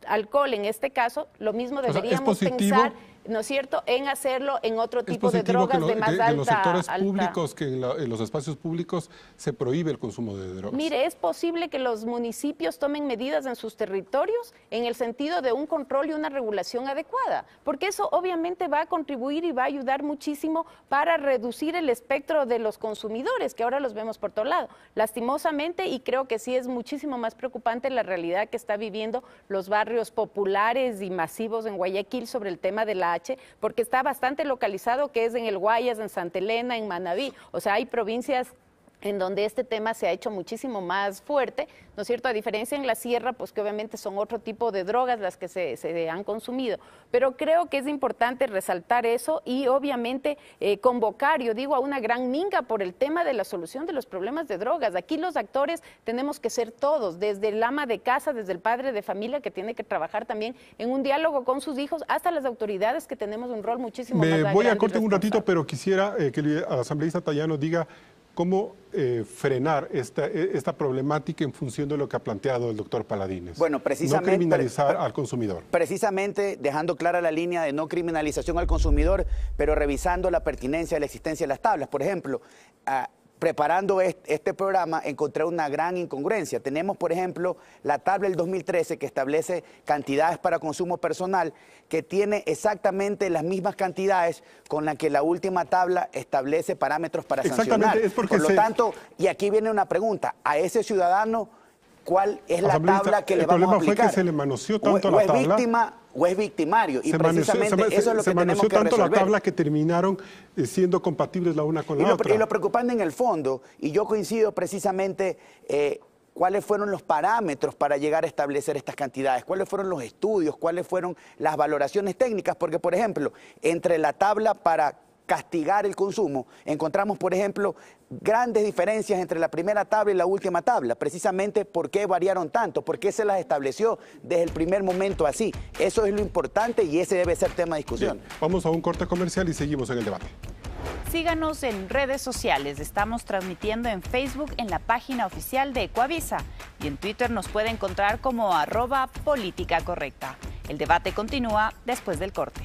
alcohol, en este caso, lo mismo deberíamos pensar, ¿no es cierto?, en hacerlo en otro tipo de drogas de más alta... en los sectores públicos, que en los espacios públicos se prohíbe el consumo de drogas. Mire, es posible que los municipios tomen medidas en sus territorios en el sentido de un control y una regulación adecuada, porque eso obviamente va a contribuir y va a ayudar muchísimo para reducir el espectro de los consumidores, que ahora los vemos por todo lado. Lastimosamente, y creo que sí es muchísimo más preocupante la realidad que está viviendo los barrios populares y masivos en Guayaquil sobre el tema de la porque está bastante localizado, que es en el Guayas, en Santa Elena, en Manabí. O sea, hay provincias en donde este tema se ha hecho muchísimo más fuerte, ¿no es cierto? A diferencia en la sierra, pues que obviamente son otro tipo de drogas las que se han consumido. Pero creo que es importante resaltar eso y obviamente convocar, yo digo, a una gran minga por el tema de la solución de los problemas de drogas. Aquí los actores tenemos que ser todos, desde el ama de casa, desde el padre de familia que tiene que trabajar también en un diálogo con sus hijos, hasta las autoridades que tenemos un rol muchísimo más grande. Voy a corte un ratito, pero quisiera que el asambleísta Tallano diga cómo frenar esta problemática en función de lo que ha planteado el doctor Paladines. Bueno, precisamente... No criminalizar al consumidor. Precisamente dejando clara la línea de no criminalización al consumidor, pero revisando la pertinencia de la existencia de las tablas. Por ejemplo, preparando este programa encontré una gran incongruencia. Tenemos, por ejemplo, la tabla del 2013 que establece cantidades para consumo personal, que tiene exactamente las mismas cantidades con las que la última tabla establece parámetros para sancionar. Es porque por lo tanto, y aquí viene una pregunta, a ese ciudadano, ¿cuál es la tabla que le vamos a aplicar? El problema fue que se le manoseó tanto la tabla. Víctima o es victimario, y precisamente eso es lo que tenemos que resolver. Se manoseó tanto la tabla que terminaron siendo compatibles la una con la otra. Y lo preocupante en el fondo, y yo coincido precisamente, cuáles fueron los parámetros para llegar a establecer estas cantidades, cuáles fueron los estudios, cuáles fueron las valoraciones técnicas, porque, por ejemplo, entre la tabla para castigar el consumo, encontramos, por ejemplo, grandes diferencias entre la primera tabla y la última tabla, precisamente por qué variaron tanto, por qué se las estableció desde el primer momento así. Eso es lo importante y ese debe ser tema de discusión. Bien, vamos a un corte comercial y seguimos en el debate. Síganos en redes sociales, estamos transmitiendo en Facebook en la página oficial de Ecoavisa y en Twitter nos puede encontrar como @políticacorrecta. El debate continúa después del corte.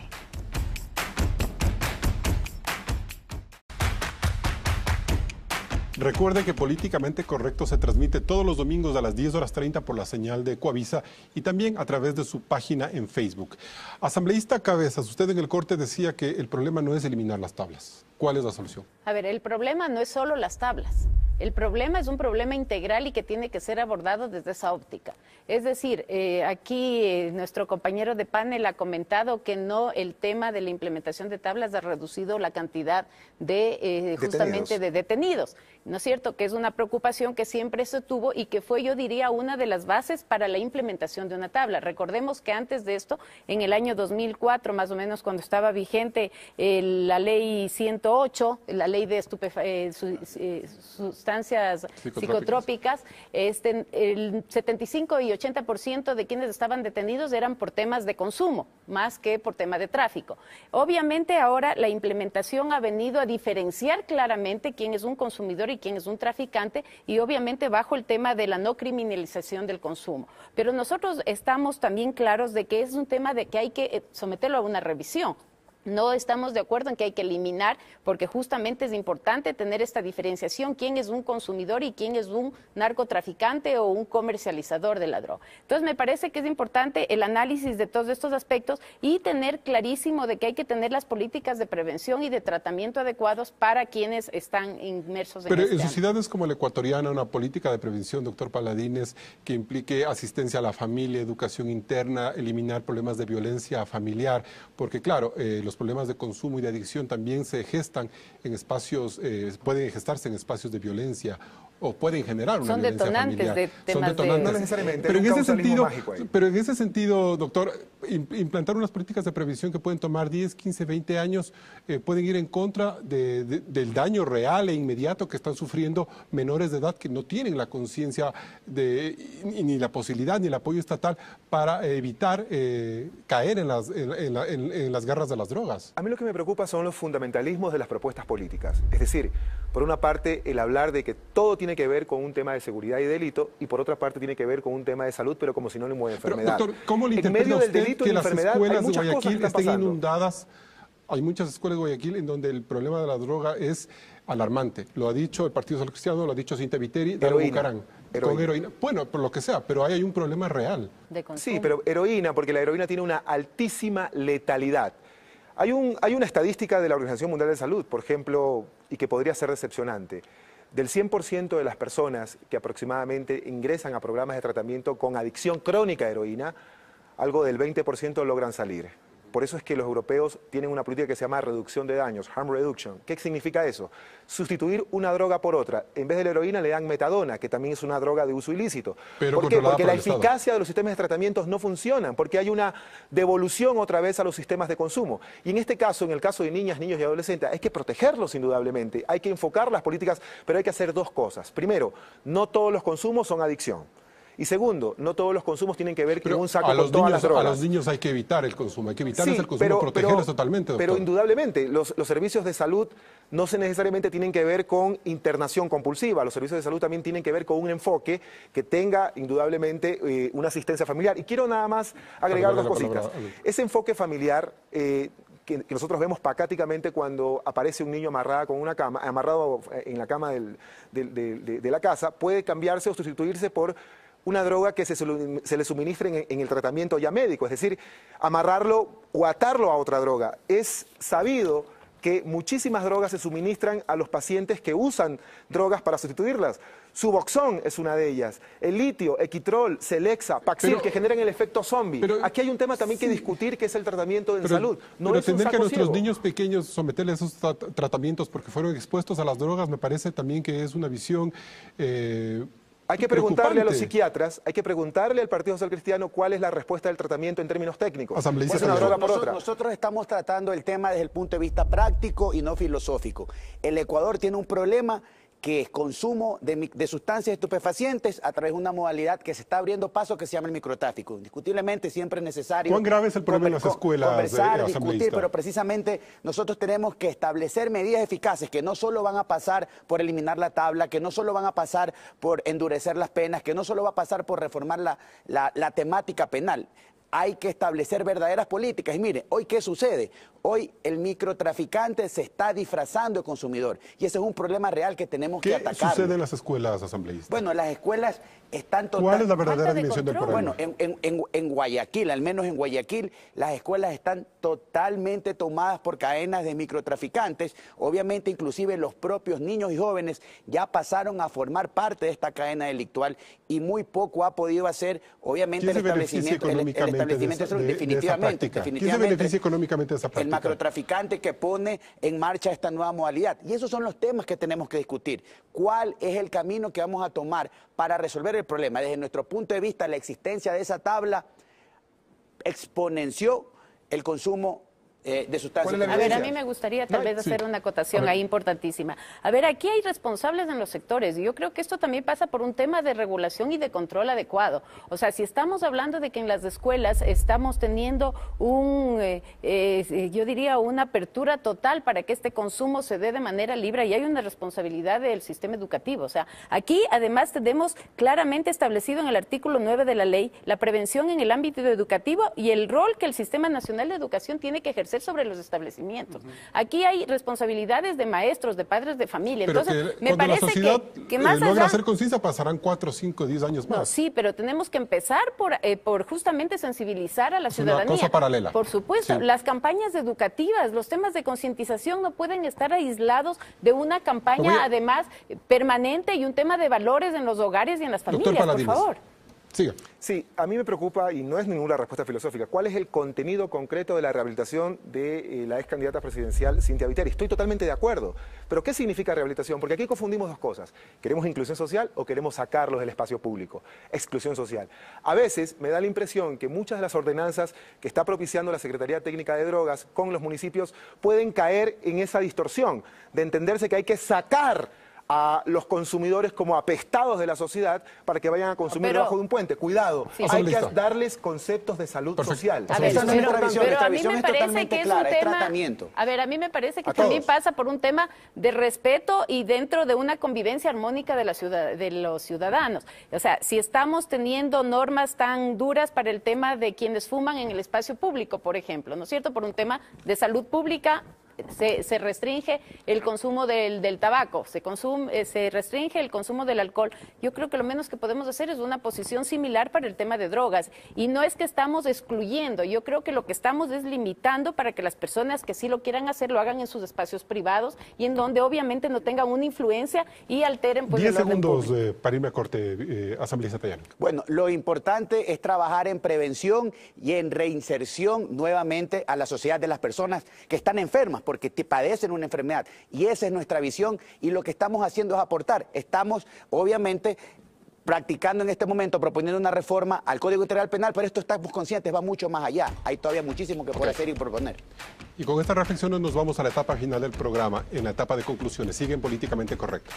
Recuerde que Políticamente Correcto se transmite todos los domingos a las 10:30 por la señal de Coavisa y también a través de su página en Facebook. Asambleísta Cabezas, usted en el corte decía que el problema no es eliminar las tablas. ¿Cuál es la solución? A ver, el problema no es solo las tablas. El problema es un problema integral y que tiene que ser abordado desde esa óptica. Es decir, aquí nuestro compañero de panel ha comentado que no, el tema de la implementación de tablas ha reducido la cantidad de justamente de detenidos. ¿No es cierto? Que es una preocupación que siempre se tuvo y que fue, yo diría, una de las bases para la implementación de una tabla. Recordemos que antes de esto, en el año 2004, más o menos cuando estaba vigente la ley 108, la ley de sustancias psicotrópicas, el 75 y 80% de quienes estaban detenidos eran por temas de consumo, más que por tema de tráfico. Obviamente ahora la implementación ha venido a diferenciar claramente quién es un consumidor y quién es un traficante, y obviamente bajo el tema de la no criminalización del consumo. Pero nosotros estamos también claros de que es un tema de que hay que someterlo a una revisión. No estamos de acuerdo en que hay que eliminar, porque justamente es importante tener esta diferenciación, quién es un consumidor y quién es un narcotraficante o un comercializador de la droga. Entonces me parece que es importante el análisis de todos estos aspectos y tener clarísimo de que hay que tener las políticas de prevención y de tratamiento adecuados para quienes están inmersos en Pero este en sociedades como la ecuatoriana, una política de prevención, doctor Paladines, que implique asistencia a la familia, educación interna, eliminar problemas de violencia familiar, porque claro, los problemas de consumo y de adicción también se gestan en espacios, pueden gestarse en espacios de violencia o pueden generar una violencia familiar. Son detonantes de temas No necesariamente, pero en ese ahí. sentido, doctor, implantar unas políticas de prevención que pueden tomar 10, 15, 20 años, pueden ir en contra del daño real e inmediato que están sufriendo menores de edad que no tienen la conciencia ni la posibilidad ni el apoyo estatal para evitar caer en las garras de las drogas. A mí lo que me preocupa son los fundamentalismos de las propuestas políticas. Es decir, por una parte, el hablar de que todo tiene que ver con un tema de seguridad y delito, y por otra parte tiene que ver con un tema de salud, pero como sinónimo de enfermedad. Pero, doctor, ¿cómo le interpreta usted que las escuelas de Guayaquil estén inundadas? Hay muchas escuelas de Guayaquil en donde el problema de la droga es alarmante. Lo ha dicho el Partido Social Cristiano, lo ha dicho Cinta Viteri, Dago Bucarán. Con heroína. Bueno, por lo que sea, pero hay un problema real. Sí, pero heroína, porque la heroína tiene una altísima letalidad. Hay una estadística de la Organización Mundial de Salud, por ejemplo, y que podría ser decepcionante. Del 100% de las personas que aproximadamente ingresan a programas de tratamiento con adicción crónica a heroína, algo del 20% logran salir. Por eso es que los europeos tienen una política que se llama reducción de daños, harm reduction. ¿Qué significa eso? Sustituir una droga por otra. En vez de la heroína le dan metadona, que también es una droga de uso ilícito. ¿Por qué? Porque la eficacia de los sistemas de tratamientos no funcionan, porque hay una devolución otra vez a los sistemas de consumo. Y en este caso, en el caso de niñas, niños y adolescentes, hay que protegerlos indudablemente, hay que enfocar las políticas, pero hay que hacer dos cosas. Primero, no todos los consumos son adicción. Y segundo, no todos los consumos tienen que ver con un saco con todas las drogas. A los niños hay que evitar el consumo, hay que evitarles el consumo, protegerlos totalmente, doctor. Pero indudablemente, los servicios de salud no necesariamente tienen que ver con internación compulsiva. Los servicios de salud también tienen que ver con un enfoque que tenga indudablemente una asistencia familiar. Y quiero nada más agregar dos cositas. Ese enfoque familiar que nosotros vemos pacáticamente cuando aparece un niño amarrado en la cama de la casa, puede cambiarse o sustituirse por una droga que se le suministre en el tratamiento ya médico, es decir, amarrarlo o atarlo a otra droga. Es sabido que muchísimas drogas se suministran a los pacientes que usan drogas para sustituirlas. Suboxón es una de ellas, el litio, equitrol, Celexa, Paxil, que generan el efecto zombie. Aquí hay un tema también que discutir, que es el tratamiento en salud. No pero tener que a nuestros niños pequeños someterles esos tratamientos porque fueron expuestos a las drogas, me parece también que es una visión hay que preguntarle a los psiquiatras, hay que preguntarle al Partido Social Cristiano cuál es la respuesta del tratamiento en términos técnicos. Es una droga por otra. Nosotros estamos tratando el tema desde el punto de vista práctico y no filosófico. El Ecuador tiene un problema que es consumo de sustancias estupefacientes a través de una modalidad que se está abriendo paso que se llama el microtráfico. Indiscutiblemente siempre es necesario... ¿Cuán grave es el problema en las escuelas? Conversar, discutir, pero precisamente nosotros tenemos que establecer medidas eficaces que no solo van a pasar por eliminar la tabla, que no solo van a pasar por endurecer las penas, que no solo va a pasar por reformar la temática penal. hay que establecer verdaderas políticas. Y mire, hoy ¿qué sucede? Hoy el microtraficante se está disfrazando de consumidor y ese es un problema real que tenemos que atacar. ¿Qué sucede en las escuelas asambleístas? Bueno, las escuelas están totalmente... ¿Cuál es la verdadera dimensión del problema? Bueno, en Guayaquil, al menos en Guayaquil, las escuelas están totalmente tomadas por cadenas de microtraficantes. Obviamente, inclusive los propios niños y jóvenes ya pasaron a formar parte de esta cadena delictual y muy poco ha podido hacer, obviamente, el establecimiento definitivamente. ¿Quién se beneficia económicamente de esa práctica? El macrotraficante que pone en marcha esta nueva modalidad. Y esos son los temas que tenemos que discutir. ¿Cuál es el camino que vamos a tomar para resolver el problema? Desde nuestro punto de vista, la existencia de esa tabla exponenció el consumo de sustancias. A ver, a mí me gustaría tal vez hacer una acotación ahí importantísima. A ver, aquí hay responsables en los sectores y yo creo que esto también pasa por un tema de regulación y de control adecuado. O sea, si estamos hablando de que en las escuelas estamos teniendo yo diría una apertura total para que este consumo se dé de manera libre y hay una responsabilidad del sistema educativo. O sea, aquí además tenemos claramente establecido en el artículo 9 de la ley la prevención en el ámbito educativo y el rol que el Sistema Nacional de Educación tiene que ejercer sobre los establecimientos. Aquí hay responsabilidades de maestros, de padres de familia. Pero entonces, me parece que más logra allá... ser concisa, pasarán 4, 5, 10 años más. No, sí, pero tenemos que empezar por justamente sensibilizar a la ciudadanía. Una cosa paralela. Por supuesto, las campañas educativas, los temas de concientización no pueden estar aislados de una campaña, además, permanente y un tema de valores en los hogares y en las familias, por favor. Siga. Sí, a mí me preocupa, y no es ninguna respuesta filosófica, ¿cuál es el contenido concreto de la rehabilitación de la ex candidata presidencial Cynthia Viteri? Estoy totalmente de acuerdo, pero ¿qué significa rehabilitación? Porque aquí confundimos dos cosas. ¿Queremos inclusión social o queremos sacarlos del espacio público? Exclusión social. A veces me da la impresión que muchas de las ordenanzas que está propiciando la Secretaría Técnica de Drogas con los municipios pueden caer en esa distorsión de entenderse que hay que sacar a los consumidores como apestados de la sociedad para que vayan a consumir debajo de un puente. Cuidado, hay que darles conceptos de salud social. A ver, pero a mí me parece que es un tema... A ver, a mí me parece que también pasa por un tema de respeto y dentro de una convivencia armónica de los ciudadanos. O sea, si estamos teniendo normas tan duras para el tema de quienes fuman en el espacio público, por ejemplo, ¿no es cierto? Por un tema de salud pública, se restringe el consumo del tabaco, se restringe el consumo del alcohol. Yo creo que lo menos que podemos hacer es una posición similar para el tema de drogas. Y no es que estamos excluyendo, yo creo que lo que estamos es limitando para que las personas que sí lo quieran hacer lo hagan en sus espacios privados y en donde obviamente no tengan una influencia y alteren pues, 10 segundos para irme a corte, asambleísta Tallano. Bueno, lo importante es trabajar en prevención y en reinserción nuevamente a la sociedad de las personas que están enfermas, porque padecen una enfermedad. Y esa es nuestra visión y lo que estamos haciendo es aportar. Estamos, obviamente, practicando en este momento, proponiendo una reforma al Código Integral Penal, pero esto estamos conscientes, va mucho más allá. Hay todavía muchísimo que por hacer y proponer. Y con estas reflexiones nos vamos a la etapa final del programa, en la etapa de conclusiones. Siguen políticamente correcto.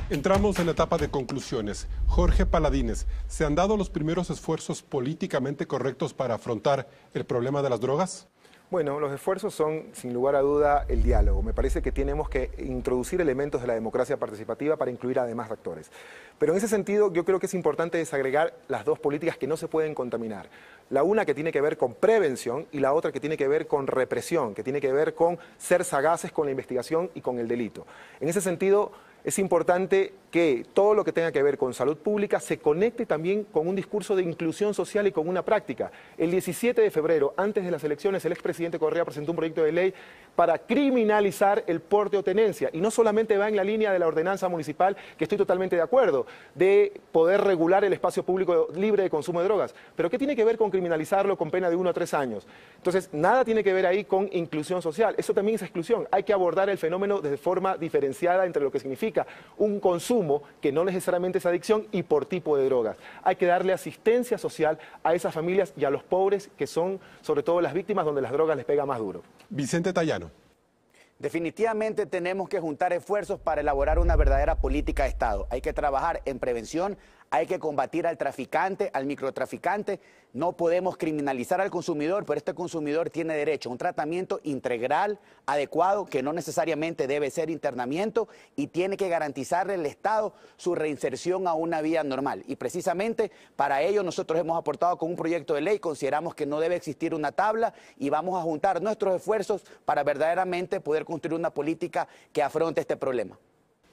Entramos en la etapa de conclusiones. Jorge Paladines, ¿se han dado los primeros esfuerzos políticamente correctos para afrontar el problema de las drogas? Bueno, los esfuerzos son, sin lugar a duda, el diálogo. Me parece que tenemos que introducir elementos de la democracia participativa para incluir a demás actores. Pero en ese sentido, yo creo que es importante desagregar las dos políticas que no se pueden contaminar. La una que tiene que ver con prevención y la otra que tiene que ver con represión, que tiene que ver con ser sagaces con la investigación y con el delito. En ese sentido, es importante que todo lo que tenga que ver con salud pública se conecte también con un discurso de inclusión social y con una práctica. El 17 de febrero, antes de las elecciones, el expresidente Correa presentó un proyecto de ley para criminalizar el porte o tenencia. Y no solamente va en la línea de la ordenanza municipal, que estoy totalmente de acuerdo, de poder regular el espacio público libre de consumo de drogas. Pero ¿qué tiene que ver con criminalizarlo con pena de 1 a 3 años? Entonces, nada tiene que ver ahí con inclusión social. Eso también es exclusión. Hay que abordar el fenómeno de forma diferenciada entre lo que significa un consumo que no necesariamente es adicción y por tipo de drogas. Hay que darle asistencia social a esas familias y a los pobres que son sobre todo las víctimas donde las drogas les pega más duro. Vicente Tallano. Definitivamente tenemos que juntar esfuerzos para elaborar una verdadera política de Estado. Hay que trabajar en prevención, hay que combatir al traficante, al microtraficante. No podemos criminalizar al consumidor, pero este consumidor tiene derecho a un tratamiento integral, adecuado, que no necesariamente debe ser internamiento, y tiene que garantizarle el Estado su reinserción a una vida normal. Y precisamente para ello nosotros hemos aportado con un proyecto de ley, consideramos que no debe existir una tabla y vamos a juntar nuestros esfuerzos para verdaderamente poder construir una política que afronte este problema.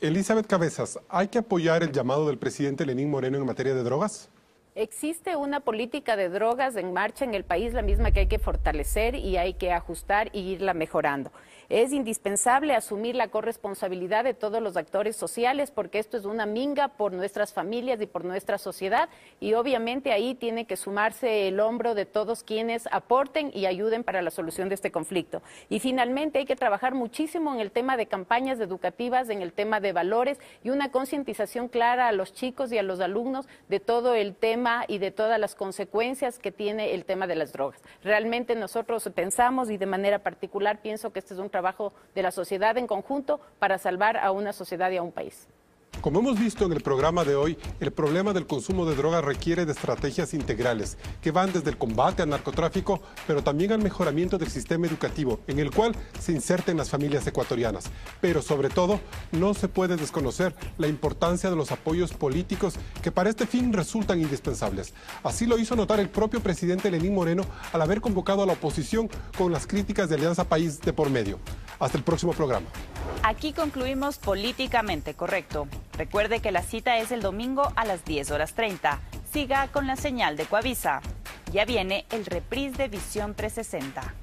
Elizabeth Cabezas, ¿hay que apoyar el llamado del presidente Lenín Moreno en materia de drogas? Existe una política de drogas en marcha en el país, la misma que hay que fortalecer y hay que ajustar y irla mejorando. Es indispensable asumir la corresponsabilidad de todos los actores sociales, porque esto es una minga por nuestras familias y por nuestra sociedad, y obviamente ahí tiene que sumarse el hombro de todos quienes aporten y ayuden para la solución de este conflicto. Y finalmente hay que trabajar muchísimo en el tema de campañas educativas, en el tema de valores y una concientización clara a los chicos y a los alumnos de todo el tema y de todas las consecuencias que tiene el tema de las drogas. Realmente nosotros pensamos, y de manera particular pienso que este es un trabajo de la sociedad en conjunto para salvar a una sociedad y a un país. Como hemos visto en el programa de hoy, el problema del consumo de drogas requiere de estrategias integrales que van desde el combate al narcotráfico, pero también al mejoramiento del sistema educativo, en el cual se inserten las familias ecuatorianas. Pero sobre todo, no se puede desconocer la importancia de los apoyos políticos que para este fin resultan indispensables. Así lo hizo notar el propio presidente Lenín Moreno al haber convocado a la oposición con las críticas de Alianza País de por medio. Hasta el próximo programa. Aquí concluimos Políticamente Correcto. Recuerde que la cita es el domingo a las 10:30. Siga con la señal de Coavisa. Ya viene el reprise de Visión 360.